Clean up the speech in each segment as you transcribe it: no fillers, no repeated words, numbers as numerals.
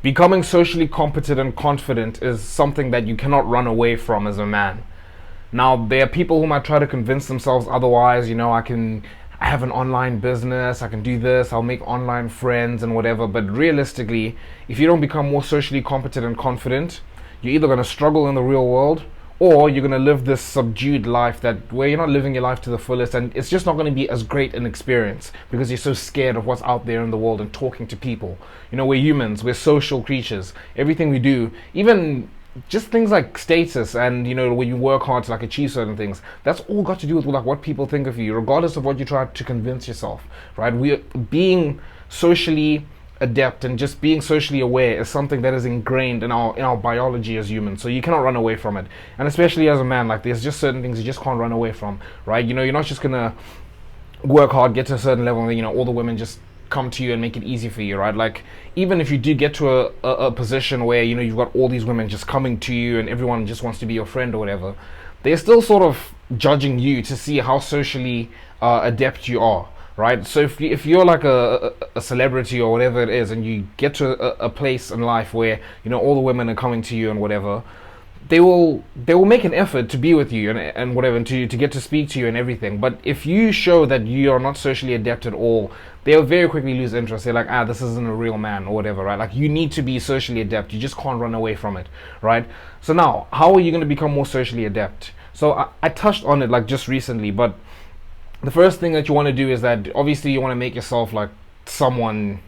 Becoming socially competent and confident is something that you cannot run away from as a man. Now, there are people who might try to convince themselves otherwise. I have an online business, I can do this, I'll make online friends and whatever. But realistically, if you don't become more socially competent and confident, you're either going to struggle in the real world, or you're going to live this subdued life that where you're not living your life to the fullest, and it's just not going to be as great an experience because you're so scared of what's out there in the world and talking to people. We're humans, we're social creatures. Everything we do, even just things like status and when you work hard to like achieve certain things, that's all got to do with like what people think of you, regardless of what you try to convince yourself, right? We're being socially adept and just being socially aware is something that is ingrained in our biology as humans, so you cannot run away from it. And especially as a man, like, there's just certain things you just can't run away from, right? You're not just gonna work hard, get to a certain level, and all the women just come to you and make it easy for you, right? Like, even if you do get to a position where you've got all these women just coming to you and everyone just wants to be your friend or whatever, they're still sort of judging you to see how socially adept you are, right? So if you're like a celebrity or whatever it is, and you get to a place in life where all the women are coming to you and whatever, they will make an effort to be with you and whatever, and to get to speak to you and everything. But if you show that you are not socially adept at all, they'll very quickly lose interest. They're like, this isn't a real man or whatever, right? Like, you need to be socially adept. You just can't run away from it, right? So now, how are you going to become more socially adept? So I touched on it like just recently, but the first thing that you want to do is that obviously you want to make yourself like someone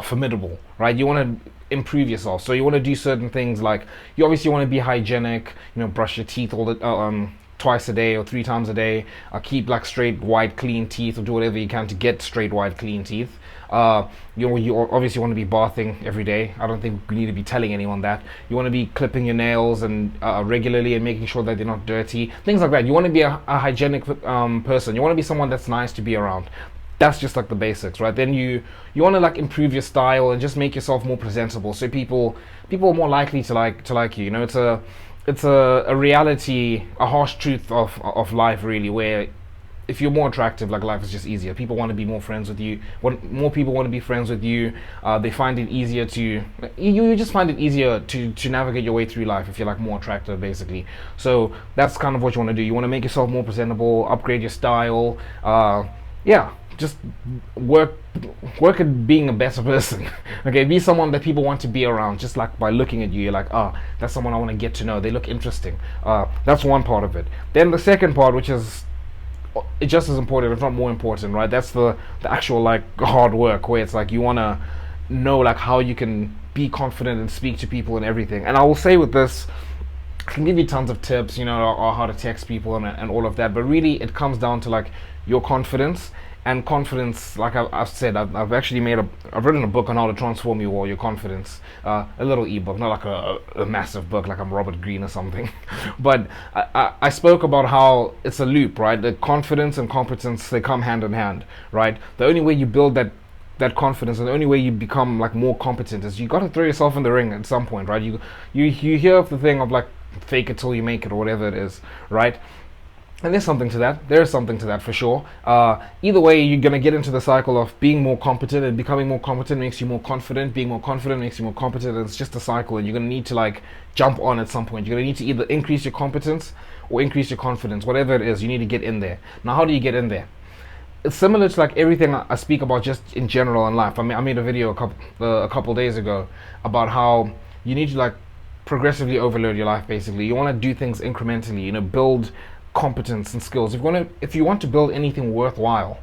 formidable, right? You want to improve yourself, so you want to do certain things, like you obviously want to be hygienic, brush your teeth all the twice a day or 3 times a day, keep like straight white clean teeth, or do whatever you can to get straight white clean teeth. You obviously want to be bathing every day. I don't think we need to be telling anyone that. You want to be clipping your nails and regularly, and making sure that they're not dirty, things like that. You want to be a hygienic person. You want to be someone that's nice to be around. That's just like the basics, right? Then you want to like improve your style and just make yourself more presentable, so people are more likely to like you. It's a reality, a harsh truth of life, really, where if you're more attractive, like, life is just easier. People want to be more friends with you. More people want to be friends with you. They find it easier to you just find it easier to navigate your way through life if you're like more attractive, basically. So that's kind of what you want to do. You want to make yourself more presentable, upgrade your style. Just work at being a better person. Okay, be someone that people want to be around. Just like by looking at you, you're like, that's someone I want to get to know. They look interesting. That's one part of it. Then the second part, which is just as important, if not more important, right? That's the actual like hard work, where it's like you want to know like how you can be confident and speak to people and everything. And I will say with this, I can give you tons of tips, or how to text people and all of that, but really it comes down to like your confidence. And confidence, like I've said, I've actually I've written a book on how to transform your confidence. A little ebook, not like a massive book like I'm Robert Greene or something. But I spoke about how it's a loop, right? The confidence and competence, they come hand in hand, right? The only way you build that confidence, and the only way you become like more competent, is you got to throw yourself in the ring at some point, right? You hear of the thing of like fake it till you make it, or whatever it is, right? And there's something to that. There is something to that for sure. Either way, you're going to get into the cycle of being more competent, and becoming more competent makes you more confident. Being more confident makes you more competent. And it's just a cycle, and you're going to need to like jump on at some point. You're going to need to either increase your competence or increase your confidence. Whatever it is, you need to get in there. Now, how do you get in there? It's similar to like everything I speak about just in general in life. I made a video a couple days ago about how you need to like progressively overload your life, basically. You want to do things incrementally, build competence and skills. If you want to build anything worthwhile,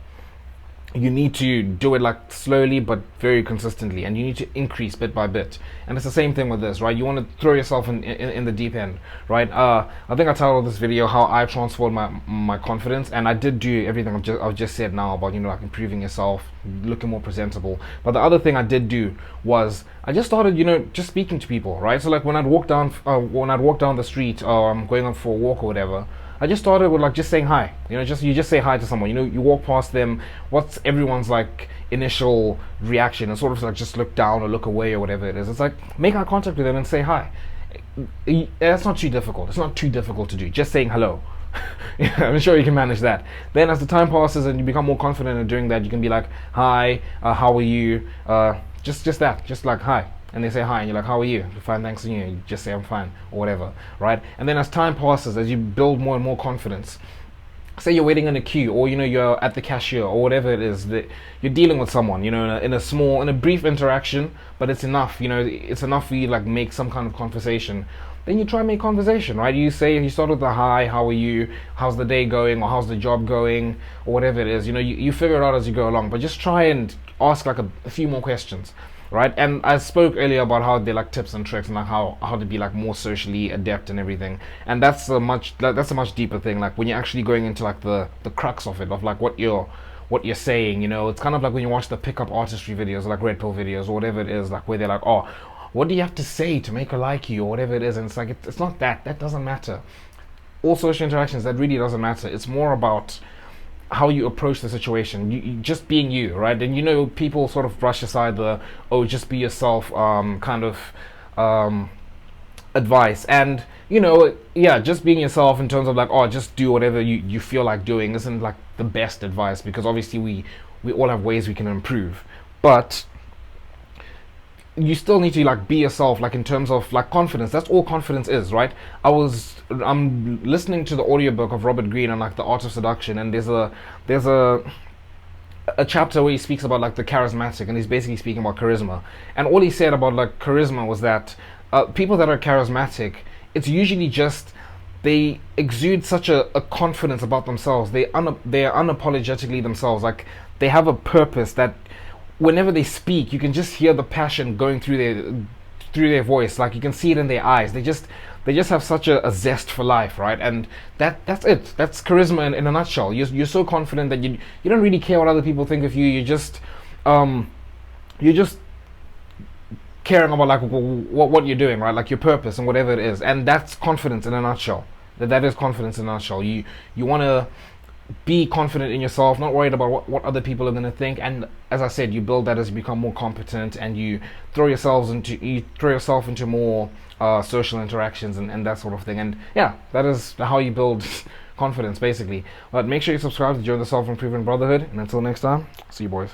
you need to do it like slowly but very consistently, and you need to increase bit by bit. And it's the same thing with this, right? You want to throw yourself in the deep end, right? I think I titled this video how I transformed my confidence, and I did do everything I've just said now about like improving yourself, looking more presentable. But the other thing I did do was I just started just speaking to people, right? So like when I'd walk down the street, or I'm going on for a walk or whatever, I just started with like just saying hi. You just say hi to someone. You walk past them. What's everyone's like initial reaction? And sort of like just look down or look away or whatever it is. It's like make eye contact with them and say hi. That's not too difficult. It's not too difficult to do. Just saying hello. I'm sure you can manage that. Then as the time passes and you become more confident in doing that, you can be like, hi, how are you? Just that. Just like hi. and they say hi, and you're like, how are you? Fine, thanks. And you just say I'm fine or whatever, right? And then as time passes, as you build more and more confidence, say you're waiting in a queue, or you're at the cashier, or whatever it is that you're dealing with someone, in a brief interaction, but it's enough. It's enough for you to like make some kind of conversation. Then you try and make conversation, right? You start with the hi, how are you, how's the day going, or how's the job going, or whatever it is. You figure it out as you go along, but just try and ask like a few more questions, right? And I spoke earlier about how they like tips and tricks, and like how to be like more socially adept and everything. And that's a much deeper thing. Like when you're actually going into like the crux of it, of like what you're saying. It's kind of like when you watch the pickup artistry videos, like Red Pill videos or whatever it is, like where they're like, oh, what do you have to say to make her like you, or whatever it is. And it's like it's not that doesn't matter. All social interactions, that really doesn't matter. It's more about how you approach the situation, you just being you, right? And people sort of brush aside the just be yourself kind of advice. And just being yourself in terms of like, just do whatever you feel like doing isn't like the best advice, because obviously we all have ways we can improve, but you still need to like be yourself, like in terms of like confidence. That's all confidence is, right? I'm listening to the audiobook of Robert Greene on like the art of seduction, and there's a chapter where he speaks about like the charismatic, and he's basically speaking about charisma. And all he said about like charisma was that people that are charismatic, it's usually just they exude such a confidence about themselves. They are unapologetically themselves. Like they have a purpose that whenever they speak, you can just hear the passion going through their voice. Like you can see it in their eyes. They just have such a zest for life, right? And that's it. That's charisma in a nutshell. You're so confident that you don't really care what other people think of you. You're just caring about like what you're doing, right? Like your purpose and whatever it is. And that's confidence in a nutshell. That is confidence in a nutshell. You want to be confident in yourself, not worried about what other people are going to think. And as I said, you build that as you become more competent, and you throw yourself into more social interactions and that sort of thing. And yeah, that is how you build confidence basically. But make sure you subscribe to join the Self Improvement Brotherhood, and until next time, see you boys.